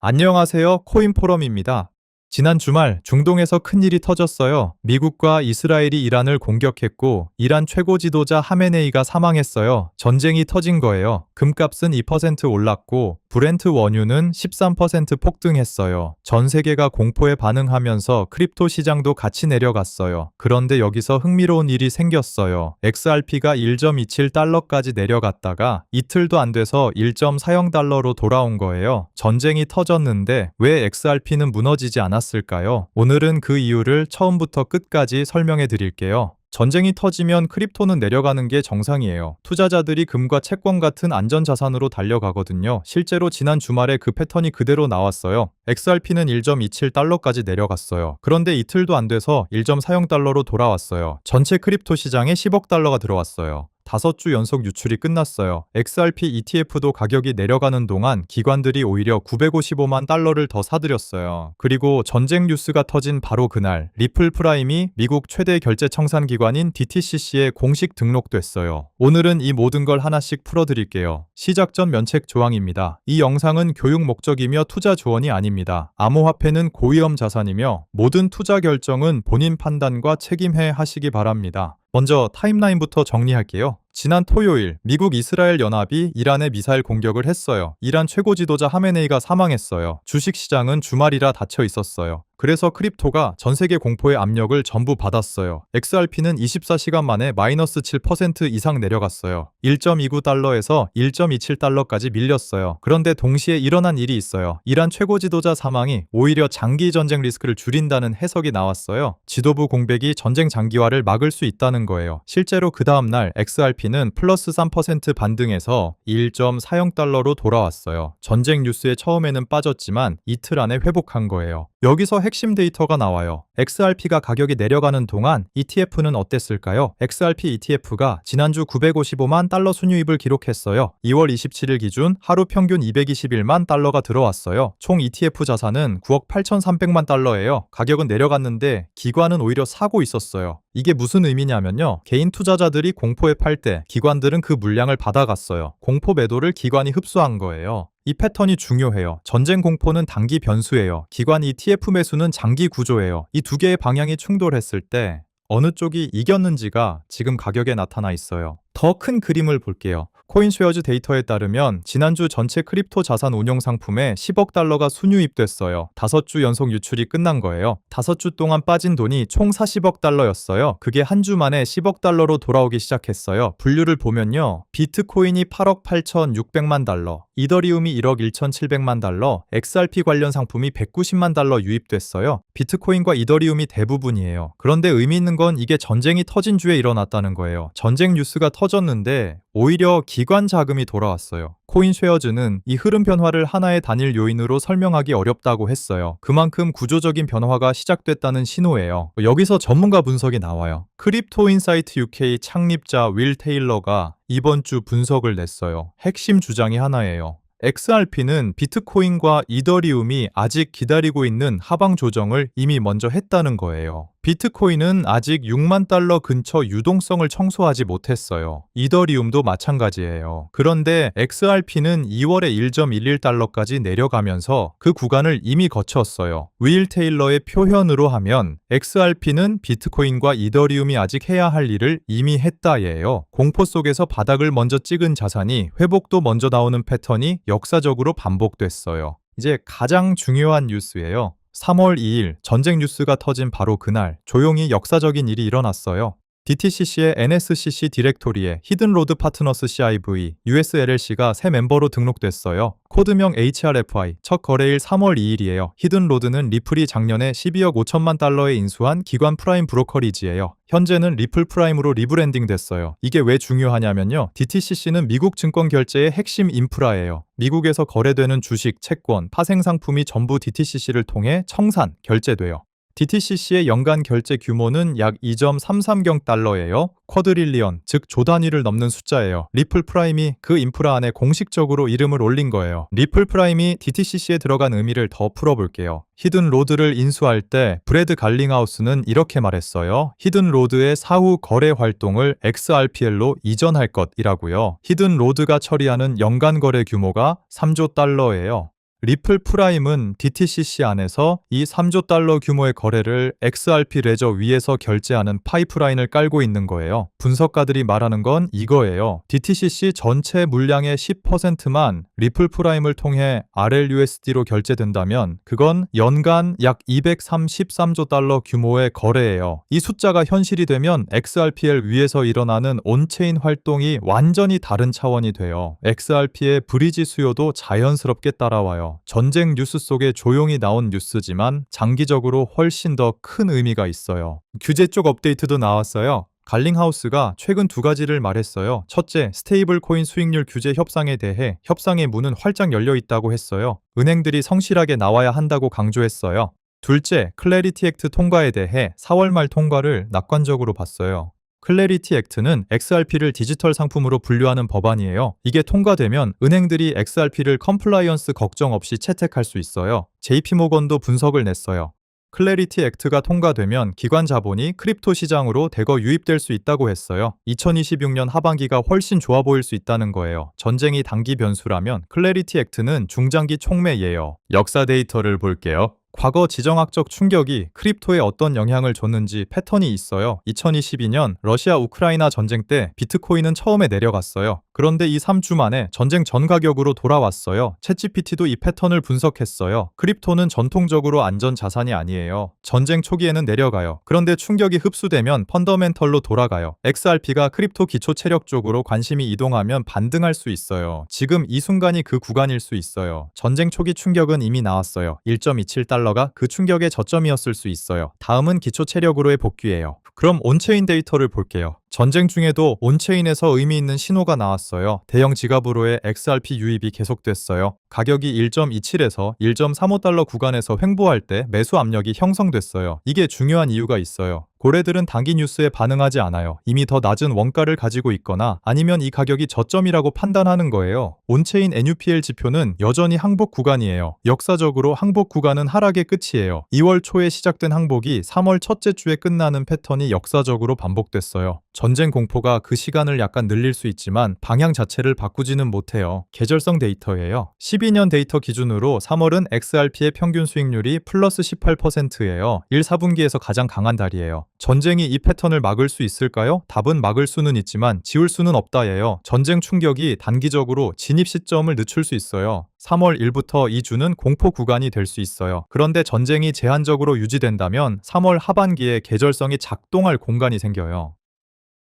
안녕하세요. 코인포럼입니다. 지난 주말 중동에서 큰일이 터졌어요. 미국과 이스라엘이 이란을 공격했고 이란 최고 지도자 하메네이가 사망했어요. 전쟁이 터진 거예요. 금값은 2% 올랐고 브렌트 원유는 13% 폭등했어요. 전 세계가 공포에 반응하면서 크립토 시장도 같이 내려갔어요. 그런데 여기서 흥미로운 일이 생겼어요. XRP가 1.27달러까지 내려갔다가 이틀도 안 돼서 1.40달러로 돌아온 거예요. 전쟁이 터졌는데 왜 XRP는 무너지지 않았을까요? 오늘은 그 이유를 처음부터 끝까지 설명해 드릴게요. 전쟁이 터지면 크립토는 내려가는 게 정상이에요. 투자자들이 금과 채권 같은 안전자산으로 달려가거든요. 실제로 지난 주말에 그 패턴이 그대로 나왔어요. XRP는 1.27달러까지 내려갔어요. 그런데 이틀도 안 돼서 1.40달러로 돌아왔어요. 전체 크립토 시장에 10억 달러가 들어왔어요. 5주 연속 유출이 끝났어요. XRP ETF도 가격이 내려가는 동안 기관들이 오히려 955만 달러를 더 사들였어요. 그리고 전쟁 뉴스가 터진 바로 그날 리플 프라임이 미국 최대 결제 청산 기관인 DTCC에 공식 등록됐어요. 오늘은 이 모든 걸 하나씩 풀어드릴게요. 시작 전 면책 조항입니다. 이 영상은 교육 목적이며 투자 조언이 아닙니다. 암호화폐는 고위험 자산이며 모든 투자 결정은 본인 판단과 책임해 하시기 바랍니다. 먼저 타임라인부터 정리할게요. 지난 토요일 미국 이스라엘 연합이 이란에 미사일 공격을 했어요. 이란 최고 지도자 하메네이가 사망했어요. 주식시장은 주말이라 닫혀 있었어요. 그래서 크립토가 전세계 공포의 압력을 전부 받았어요. XRP는 24시간 만에 마이너스 7% 이상 내려갔어요. 1.29달러에서 1.27달러까지 밀렸어요. 그런데 동시에 일어난 일이 있어요. 이란 최고 지도자 사망이 오히려 장기 전쟁 리스크를 줄인다는 해석이 나왔어요. 지도부 공백이 전쟁 장기화를 막을 수 있다는 거예요. 실제로 그 다음날 XRP는 플러스 3% 반등해서 1.40달러로 돌아왔어요. 전쟁 뉴스에 처음에는 빠졌지만 이틀 안에 회복한 거예요. 여기서 핵심 데이터가 나와요. XRP가 가격이 내려가는 동안 ETF는 어땠을까요? XRP ETF가 지난주 955만 달러 순유입을 기록했어요. 2월 27일 기준 하루 평균 221만 달러가 들어왔어요. 총 ETF 자산은 9억 8,300만 달러예요. 가격은 내려갔는데 기관은 오히려 사고 있었어요. 이게 무슨 의미냐면요. 개인 투자자들이 공포에 팔 때 기관들은 그 물량을 받아갔어요. 공포 매도를 기관이 흡수한 거예요. 이 패턴이 중요해요. 전쟁 공포는 단기 변수예요. 기관 ETF 매수는 장기 구조예요. 이 두 개의 방향이 충돌했을 때 어느 쪽이 이겼는지가 지금 가격에 나타나 있어요. 더 큰 그림을 볼게요. 코인쉐어즈 데이터에 따르면 지난주 전체 크립토 자산 운용 상품에 10억 달러가 순유입됐어요. 5주 연속 유출이 끝난 거예요. 5주 동안 빠진 돈이 총 40억 달러였어요. 그게 한 주 만에 10억 달러로 돌아오기 시작했어요. 분류를 보면요. 비트코인이 8억 8,600만 달러, 이더리움이 1억 1,700만 달러, XRP 관련 상품이 190만 달러 유입됐어요. 비트코인과 이더리움이 대부분이에요. 그런데 의미 있는 건 이게 전쟁이 터진 주에 일어났다는 거예요. 전쟁 뉴스가 터졌는데 오히려 기관 자금이 돌아왔어요. 코인쉐어즈는 이 흐름 변화를 하나의 단일 요인으로 설명하기 어렵다고 했어요. 그만큼 구조적인 변화가 시작됐다는 신호예요. 여기서 전문가 분석이 나와요. 크립토인사이트 UK 창립자 윌 테일러가 이번 주 분석을 냈어요. 핵심 주장이 하나예요. XRP는 비트코인과 이더리움이 아직 기다리고 있는 하방 조정을 이미 먼저 했다는 거예요. 비트코인은 아직 6만 달러 근처 유동성을 청소하지 못했어요. 이더리움도 마찬가지예요. 그런데 XRP는 2월에 1.11달러까지 내려가면서 그 구간을 이미 거쳤어요. 윌 테일러의 표현으로 하면 XRP는 비트코인과 이더리움이 아직 해야 할 일을 이미 했다예요. 공포 속에서 바닥을 먼저 찍은 자산이 회복도 먼저 나오는 패턴이 역사적으로 반복됐어요. 이제 가장 중요한 뉴스예요. 3월 2일 전쟁 뉴스가 터진 바로 그날 조용히 역사적인 일이 일어났어요. DTCC의 NSCC 디렉토리에 히든로드 파트너스 CIV, US LLC가 새 멤버로 등록됐어요. 코드명 HRFI, 첫 거래일 3월 2일이에요. 히든로드는 리플이 작년에 12억 5천만 달러에 인수한 기관 프라임 브로커리지예요. 현재는 리플 프라임으로 리브랜딩 됐어요. 이게 왜 중요하냐면요. DTCC는 미국 증권 결제의 핵심 인프라예요. 미국에서 거래되는 주식, 채권, 파생 상품이 전부 DTCC를 통해 청산, 결제돼요. DTCC의 연간 결제 규모는 약 2.33경 달러예요. 쿼드릴리언, 즉 조 단위를 넘는 숫자예요. 리플 프라임이 그 인프라 안에 공식적으로 이름을 올린 거예요. 리플 프라임이 DTCC에 들어간 의미를 더 풀어볼게요. 히든 로드를 인수할 때 브래드 갈링하우스는 이렇게 말했어요. 히든 로드의 사후 거래 활동을 XRPL로 이전할 것이라고요. 히든 로드가 처리하는 연간 거래 규모가 3조 달러예요. 리플 프라임은 DTCC 안에서 이 3조 달러 규모의 거래를 XRP 레저 위에서 결제하는 파이프라인을 깔고 있는 거예요. 분석가들이 말하는 건 이거예요. DTCC 전체 물량의 10%만 리플 프라임을 통해 RLUSD로 결제된다면 그건 연간 약 233조 달러 규모의 거래예요. 이 숫자가 현실이 되면 XRPL 위에서 일어나는 온체인 활동이 완전히 다른 차원이 돼요. XRP의 브리지 수요도 자연스럽게 따라와요. 전쟁 뉴스 속에 조용히 나온 뉴스지만 장기적으로 훨씬 더 큰 의미가 있어요. 규제 쪽 업데이트도 나왔어요. 갈링하우스가 최근 두 가지를 말했어요. 첫째, 스테이블 코인 수익률 규제 협상에 대해 협상의 문은 활짝 열려 있다고 했어요. 은행들이 성실하게 나와야 한다고 강조했어요. 둘째, 클래리티 액트 통과에 대해 4월 말 통과를 낙관적으로 봤어요. 클래리티 액트는 XRP를 디지털 상품으로 분류하는 법안이에요. 이게 통과되면 은행들이 XRP를 컴플라이언스 걱정 없이 채택할 수 있어요. JP모건도 분석을 냈어요. 클래리티 액트가 통과되면 기관 자본이 크립토 시장으로 대거 유입될 수 있다고 했어요. 2026년 하반기가 훨씬 좋아 보일 수 있다는 거예요. 전쟁이 단기 변수라면 클래리티 액트는 중장기 촉매예요. 역사 데이터를 볼게요. 과거 지정학적 충격이 크립토에 어떤 영향을 줬는지 패턴이 있어요. 2022년 러시아 우크라이나 전쟁 때 비트코인은 처음에 내려갔어요. 그런데 이 3주 만에 전쟁 전 가격으로 돌아왔어요. 챗GPT도 이 패턴을 분석했어요. 크립토는 전통적으로 안전 자산이 아니에요. 전쟁 초기에는 내려가요. 그런데 충격이 흡수되면 펀더멘털로 돌아가요. XRP가 크립토 기초 체력 쪽으로 관심이 이동하면 반등할 수 있어요. 지금 이 순간이 그 구간일 수 있어요. 전쟁 초기 충격은 이미 나왔어요. 1.27달러가 그 충격의 저점이었을 수 있어요. 다음은 기초 체력으로의 복귀예요. 그럼 온체인 데이터를 볼게요. 전쟁 중에도 온체인에서 의미 있는 신호가 나왔어요. 대형 지갑으로의 XRP 유입이 계속됐어요. 가격이 1.27에서 1.35달러 구간에서 횡보할 때 매수 압력이 형성됐어요. 이게 중요한 이유가 있어요. 고래들은 단기 뉴스에 반응하지 않아요. 이미 더 낮은 원가를 가지고 있거나 아니면 이 가격이 저점이라고 판단하는 거예요. 온체인 NUPL 지표는 여전히 항복 구간이에요. 역사적으로 항복 구간은 하락의 끝이에요. 2월 초에 시작된 항복이 3월 첫째 주에 끝나는 패턴이 역사적으로 반복됐어요. 전쟁 공포가 그 시간을 약간 늘릴 수 있지만 방향 자체를 바꾸지는 못해요. 계절성 데이터예요. 12년 데이터 기준으로 3월은 XRP의 평균 수익률이 플러스 18%예요. 1, 4분기에서 가장 강한 달이에요. 전쟁이 이 패턴을 막을 수 있을까요? 답은 막을 수는 있지만 지울 수는 없다예요. 전쟁 충격이 단기적으로 진입 시점을 늦출 수 있어요. 3월 1부터 2주는 공포 구간이 될 수 있어요. 그런데 전쟁이 제한적으로 유지된다면 3월 하반기에 계절성이 작동할 공간이 생겨요.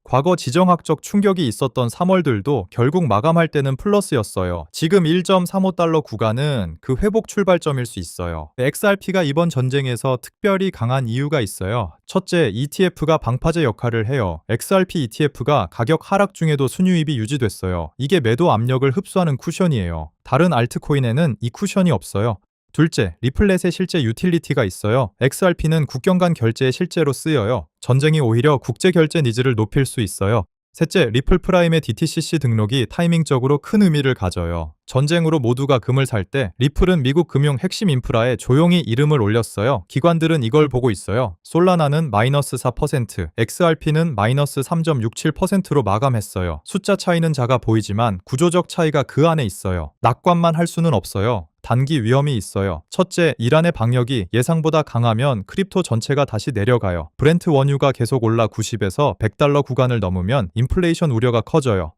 과거 지정학적 충격이 있었던 3월들도 결국 마감할 때는 플러스였어요. 지금 1.35달러 구간은 그 회복 출발점일 수 있어요. XRP가 이번 전쟁에서 특별히 강한 이유가 있어요. 첫째, ETF가 방파제 역할을 해요. XRP ETF가 가격 하락 중에도 순유입이 유지됐어요. 이게 매도 압력을 흡수하는 쿠션이에요. 다른 알트코인에는 이 쿠션이 없어요. 둘째, 리플렛의 실제 유틸리티가 있어요. XRP는 국경 간 결제에 실제로 쓰여요. 전쟁이 오히려 국제 결제 니즈를 높일 수 있어요. 셋째, 리플 프라임의 DTCC 등록이 타이밍적으로 큰 의미를 가져요. 전쟁으로 모두가 금을 살 때 리플은 미국 금융 핵심 인프라에 조용히 이름을 올렸어요. 기관들은 이걸 보고 있어요. 솔라나는 마이너스 4%, XRP는 마이너스 3.67%로 마감했어요. 숫자 차이는 작아 보이지만 구조적 차이가 그 안에 있어요. 낙관만 할 수는 없어요. 단기 위험이 있어요. 첫째, 이란의 방역이 예상보다 강하면 크립토 전체가 다시 내려가요. 브렌트 원유가 계속 올라 90에서 100달러 구간을 넘으면 인플레이션 우려가 커져요.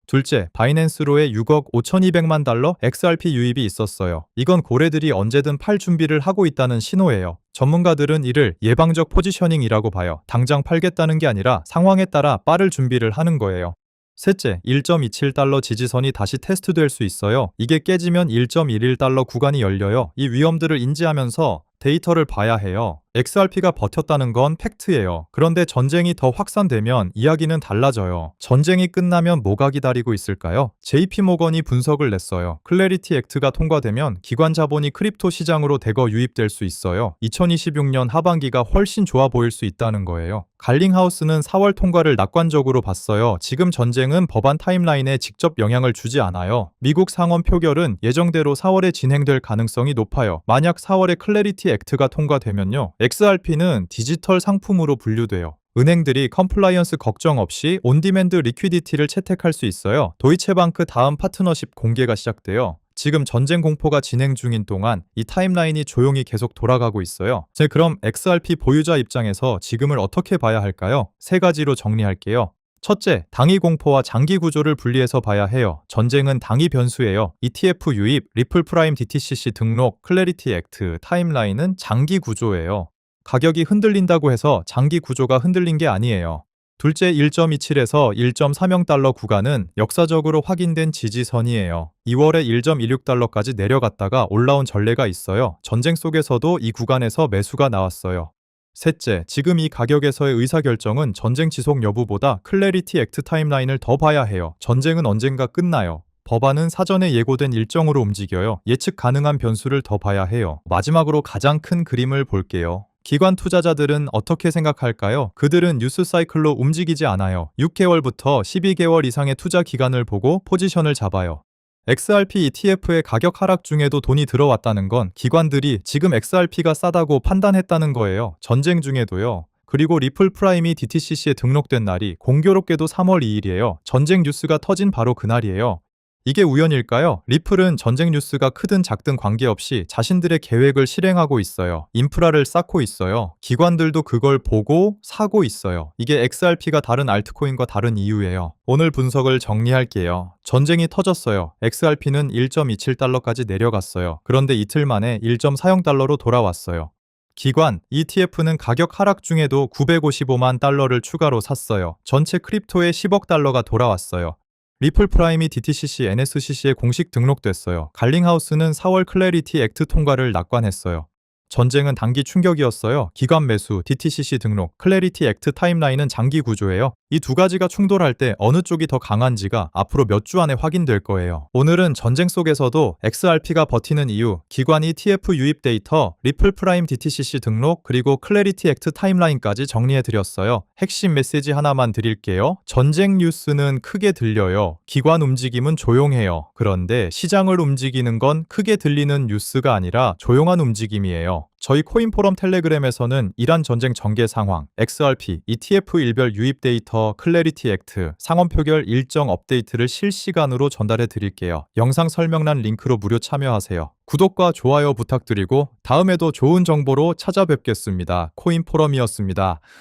둘째, 바이낸스로의 6억 5,200만 달러 XRP 유입이 있었어요. 이건 고래들이 언제든 팔 준비를 하고 있다는 신호예요. 전문가들은 이를 예방적 포지셔닝이라고 봐요. 당장 팔겠다는 게 아니라 상황에 따라 빠를 준비를 하는 거예요. 셋째, 1.27달러 지지선이 다시 테스트될 수 있어요. 이게 깨지면 1.11달러 구간이 열려요. 이 위험들을 인지하면서 데이터를 봐야 해요. XRP가 버텼다는 건 팩트예요. 그런데 전쟁이 더 확산되면 이야기는 달라져요. 전쟁이 끝나면 뭐가 기다리고 있을까요? JP모건이 분석을 냈어요. 클래리티 액트가 통과되면 기관 자본이 크립토 시장으로 대거 유입될 수 있어요. 2026년 하반기가 훨씬 좋아 보일 수 있다는 거예요. 갈링하우스는 4월 통과를 낙관적으로 봤어요. 지금 전쟁은 법안 타임라인에 직접 영향을 주지 않아요. 미국 상원 표결은 예정대로 4월에 진행될 가능성이 높아요. 만약 4월에 클래리티 액트가 통과되면요, XRP는 디지털 상품으로 분류돼요. 은행들이 컴플라이언스 걱정 없이 온디맨드 리퀴디티를 채택할 수 있어요. 도이체방크 다음 파트너십 공개가 시작돼요. 지금 전쟁 공포가 진행 중인 동안 이 타임라인이 조용히 계속 돌아가고 있어요. 그럼 XRP 보유자 입장에서 지금을 어떻게 봐야 할까요? 세 가지로 정리할게요. 첫째, 당위 공포와 장기 구조를 분리해서 봐야 해요. 전쟁은 당위 변수예요. ETF 유입, 리플 프라임 DTCC 등록, 클래리티 액트, 타임라인은 장기 구조예요. 가격이 흔들린다고 해서 장기 구조가 흔들린 게 아니에요. 둘째, 1.27에서 1.30달러 구간은 역사적으로 확인된 지지선이에요. 2월에 1.16달러까지 내려갔다가 올라온 전례가 있어요. 전쟁 속에서도 이 구간에서 매수가 나왔어요. 셋째, 지금 이 가격에서의 의사결정은 전쟁 지속 여부보다 클래리티 액트 타임라인을 더 봐야 해요. 전쟁은 언젠가 끝나요. 법안은 사전에 예고된 일정으로 움직여요. 예측 가능한 변수를 더 봐야 해요. 마지막으로 가장 큰 그림을 볼게요. 기관 투자자들은 어떻게 생각할까요? 그들은 뉴스 사이클로 움직이지 않아요. 6개월부터 12개월 이상의 투자 기간을 보고 포지션을 잡아요. XRP ETF의 가격 하락 중에도 돈이 들어왔다는 건 기관들이 지금 XRP가 싸다고 판단했다는 거예요. 전쟁 중에도요. 그리고 리플 프라임이 DTCC에 등록된 날이 공교롭게도 3월 2일이에요. 전쟁 뉴스가 터진 바로 그날이에요. 이게 우연일까요? 리플은 전쟁 뉴스가 크든 작든 관계없이 자신들의 계획을 실행하고 있어요. 인프라를 쌓고 있어요. 기관들도 그걸 보고 사고 있어요. 이게 XRP가 다른 알트코인과 다른 이유예요. 오늘 분석을 정리할게요. 전쟁이 터졌어요. XRP는 1.27달러까지 내려갔어요. 그런데 이틀 만에 1.40달러로 돌아왔어요. 기관, ETF는 가격 하락 중에도 955만 달러를 추가로 샀어요. 전체 크립토에 10억 달러가 돌아왔어요. 리플 프라임이 DTCC, NSCC에 공식 등록됐어요. 갈링하우스는 4월 클래리티 액트 통과를 낙관했어요. 전쟁은 단기 충격이었어요. 기관 매수, DTCC 등록, 클래리티 액트 타임라인은 장기 구조예요. 이 두 가지가 충돌할 때 어느 쪽이 더 강한지가 앞으로 몇 주 안에 확인될 거예요. 오늘은 전쟁 속에서도 XRP가 버티는 이유, 기관 ETF 유입 데이터, 리플 프라임 DTCC 등록, 그리고 클래리티 액트 타임라인까지 정리해드렸어요. 핵심 메시지 하나만 드릴게요. 전쟁 뉴스는 크게 들려요. 기관 움직임은 조용해요. 그런데 시장을 움직이는 건 크게 들리는 뉴스가 아니라 조용한 움직임이에요. 저희 코인포럼 텔레그램에서는 이란 전쟁 전개 상황, XRP, ETF 일별 유입 데이터, 클래리티 액트, 상원 표결 일정 업데이트를 실시간으로 전달해 드릴게요. 영상 설명란 링크로 무료 참여하세요. 구독과 좋아요 부탁드리고 다음에도 좋은 정보로 찾아뵙겠습니다. 코인포럼이었습니다.